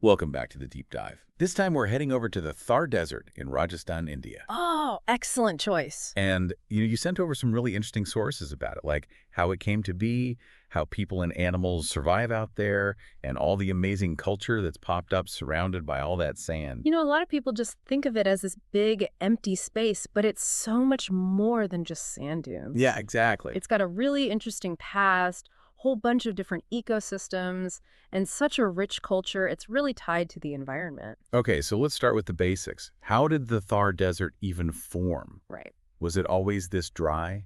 Welcome back to the deep dive. This time we're heading over to the Thar Desert in Rajasthan, India. Oh, excellent choice. And you sent over some really interesting sources about it, like how it came to be, how people and animals survive out there, and all the amazing culture that's popped up surrounded by all that sand. A lot of people just think of it as this big, empty space, but it's so much more than just sand dunes. Yeah, exactly. It's got a really interesting past, whole bunch of different ecosystems, and such a rich culture. It's really tied to the environment. Okay, so let's start with the basics. How did the Thar Desert even form? Right. Was it always this dry?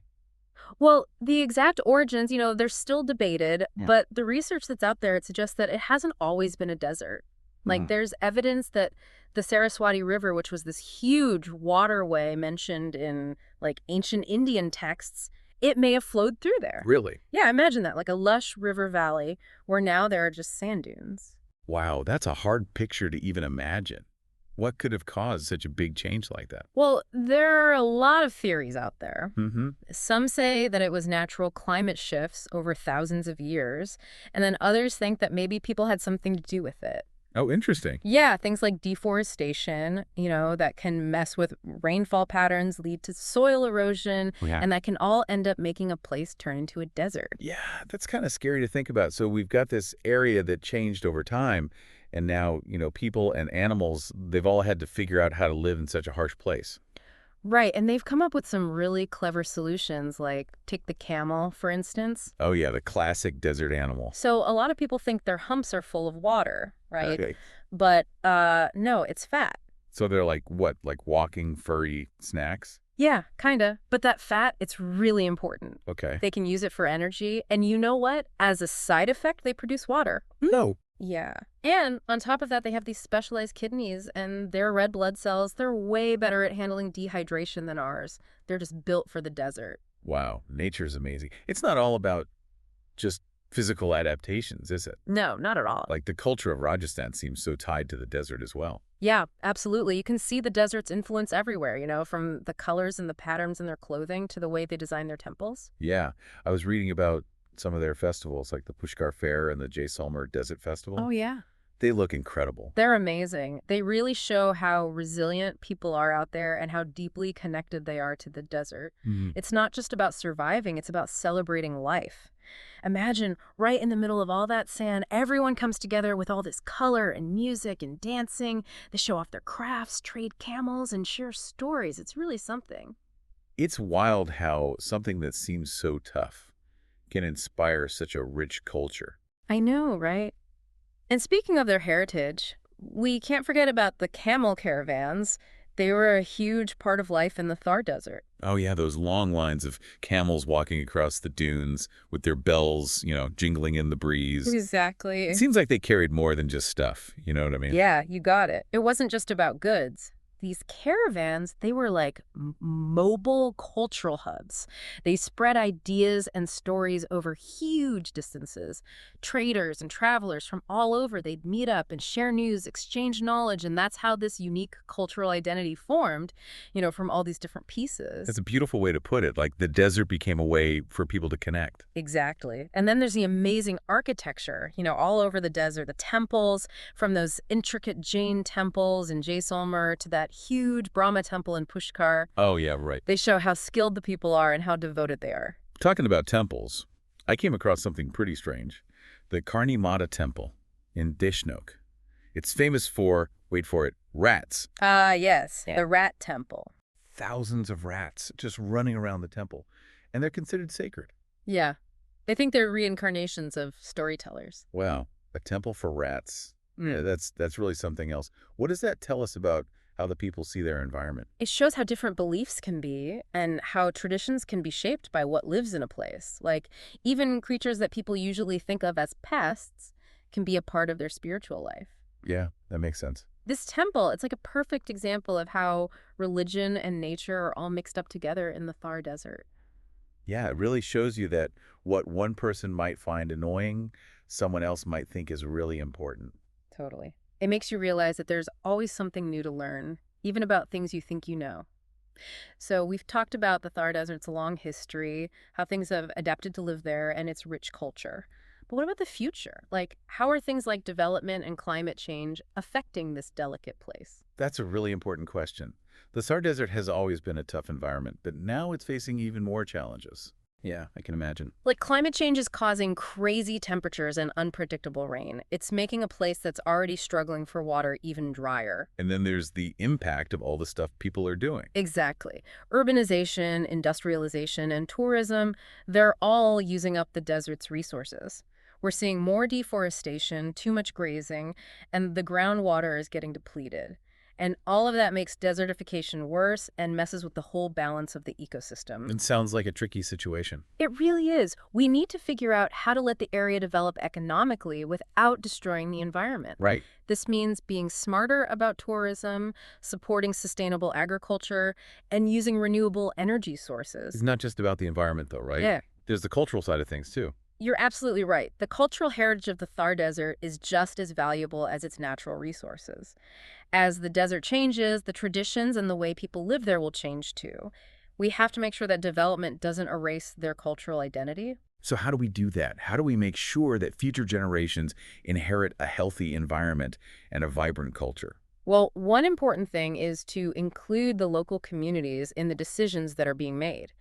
Well, the exact origins, they're still debated, Yeah. but the research that's out there, it suggests that it hasn't always been a desert. Like, Mhm. there's evidence that the Saraswati River, which was this huge waterway mentioned in, ancient Indian texts, it may have flowed through there. Really? Yeah, imagine that, like a lush river valley where now there are just sand dunes. Wow, that's a hard picture to even imagine. What could have caused such a big change like that? Well, there are a lot of theories out there. Mm-hmm. Some say that it was natural climate shifts over thousands of years, and then others think that maybe people had something to do with it. Oh, interesting. Yeah, things like deforestation, that can mess with rainfall patterns, lead to soil erosion, Yeah. and that can all end up making a place turn into a desert. Yeah, that's kind of scary to think about. So we've got this area that changed over time, and now, people and animals, they've all had to figure out how to live in such a harsh place. Right, and they've come up with some really clever solutions, like take the camel, for instance. Oh, yeah, the classic desert animal. So a lot of people think their humps are full of water, right? Okay. But no, it's fat. So they're like what, like walking furry snacks? Yeah, kinda. But that fat, it's really important. Okay. They can use it for energy. And you know what? As a side effect, they produce water. No. Yeah. And on top of that, they have these specialized kidneys and their red blood cells. They're way better at handling dehydration than ours. They're just built for the desert. Wow, nature's amazing. It's not all about just physical adaptations, is it? No, not at all. Like the culture of Rajasthan seems so tied to the desert as well. Yeah, absolutely. You can see the desert's influence everywhere, from the colors and the patterns in their clothing to the way they design their temples. Yeah, I was reading about some of their festivals, like the Pushkar Fair and the Jaisalmer Desert Oh, Festival. yeah. They look incredible. They're amazing. They really show how resilient people are out there and how deeply connected they are to the desert. Mhm. It's not just about surviving, it's about celebrating life. Imagine right in the middle of all that sand, everyone comes together with all this color and music and dancing. They show off their crafts, trade camels, and share stories. It's really something. It's wild how something that seems so tough can inspire such a rich culture. I know, right? And speaking of their heritage, we can't forget about the camel caravans. They were a huge part of life in the Thar Desert. Oh yeah, those long lines of camels walking across the dunes with their bells, jingling in the breeze. Exactly. It seems like they carried more than just stuff, you know what I mean? Yeah, you got it. It wasn't just about goods. These caravans, they were like mobile cultural hubs. They spread ideas and stories over huge distances. Traders and travelers from all over, they'd meet up and share news, exchange knowledge, and that's how this unique cultural identity formed, from all these different pieces. That's a beautiful way to put it. Like the desert became a way for people to connect. Exactly. And then there's the amazing architecture, all over the desert, the temples, from those intricate Jain temples in Jaisalmer to that huge Brahma temple in Pushkar. Oh yeah, right. They show how skilled the people are and how devoted they are. Talking about temples, I came across something pretty strange. The Karni Mata Temple in Deshnok. It's famous for, wait for it, rats. Ah, yes, the rat temple. Thousands of rats just running around the temple. And they're considered sacred. Yeah. They think they're reincarnations of storytellers. Wow, a temple for rats. Yeah, that's really something else. What does that tell us about how the people see their environment? It shows how different beliefs can be and how traditions can be shaped by what lives in a place. Like, even creatures that people usually think of as pests can be a part of their spiritual life. Yeah, that makes sense. This temple, it's like a perfect example of how religion and nature are all mixed up together in the Thar Desert. Yeah, it really shows you that what one person might find annoying, someone else might think is really important. Totally. It makes you realize that there's always something new to learn, even about things you think you know. So we've talked about the Thar Desert's long history, how things have adapted to live there, and its rich culture. But what about the future? Like, how are things like development and climate change affecting this delicate place? That's a really important question. The Thar Desert has always been a tough environment, but now it's facing even more challenges. Yeah, I can imagine. Like, climate change is causing crazy temperatures and unpredictable rain. It's making a place that's already struggling for water even drier. And then there's the impact of all the stuff people are doing. Exactly. Urbanization, industrialization, and tourism, they're all using up the desert's resources. We're seeing more deforestation, too much grazing, and the groundwater is getting depleted. And all of that makes desertification worse and messes with the whole balance of the ecosystem. It sounds like a tricky situation. It really is. We need to figure out how to let the area develop economically without destroying the environment. Right. This means being smarter about tourism, supporting sustainable agriculture, and using renewable energy It's sources. not just about the environment, though, right? Yeah, There's the cultural side of things, too. you're absolutely right. The cultural heritage of the Thar Desert is just as valuable as its natural resources. As the desert changes, the traditions and the way people live there will change too. We have to make sure that development doesn't erase their cultural identity. So how do we do that? How do we make sure that future generations inherit a healthy environment and a vibrant culture? Well, one important thing is to include the local communities in the decisions that are being made.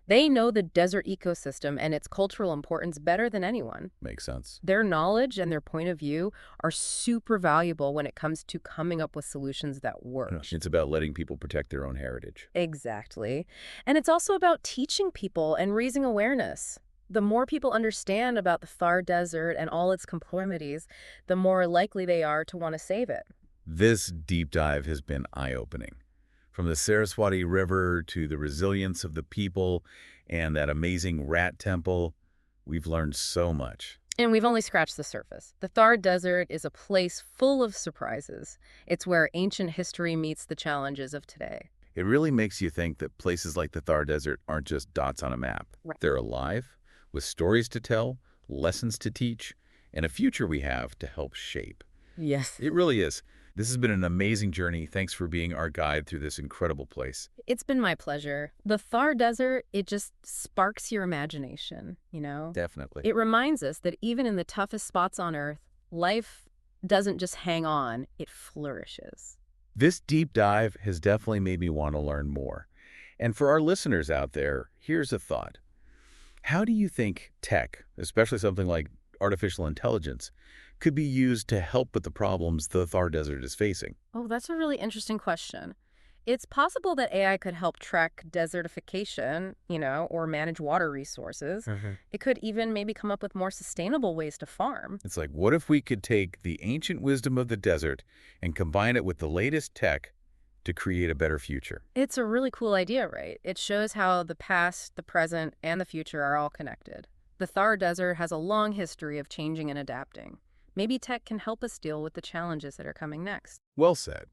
They know the desert ecosystem and its cultural importance better than anyone. Makes sense. Their knowledge and their point of view are super valuable when it comes to coming up with solutions that work. It's about letting people protect their own heritage. Exactly. And it's also about teaching people and raising awareness. The more people understand about the Thar Desert and all its conformities, the more likely they are to want to save it. This deep dive has been eye-opening. From the Saraswati River to the resilience of the people and that amazing rat temple, we've learned so much. And we've only scratched the surface. The Thar Desert is a place full of surprises. It's where ancient history meets the challenges of today. It really makes you think that places like the Thar Desert aren't just dots on a map. Right. They're alive, with stories to tell, lessons to teach, and a future we have to help shape. Yes. It really is. This has been an amazing journey. Thanks for being our guide through this incredible place. It's been my pleasure. The Thar Desert, it just sparks your imagination, you know? Definitely. It reminds us that even in the toughest spots on Earth, life doesn't just hang on, it flourishes. This deep dive has definitely made me want to learn more. And for our listeners out there, here's a thought. How do you think tech, especially something like artificial intelligence, could be used to help with the problems the Thar Desert is facing? Oh, that's a really interesting question. It's possible that AI could help track desertification, or manage water resources. It could even maybe come up with more sustainable ways to farm. It's like, what if we could take the ancient wisdom of the desert and combine it with the latest tech to create a better future? It's a really cool idea, right? It shows how the past, the present, and the future are all connected. The Thar Desert has a long history of changing and adapting. Maybe tech can help us deal with the challenges that are coming next. Well said.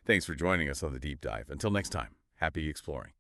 Thanks for joining us on the deep dive. Until next time, happy exploring.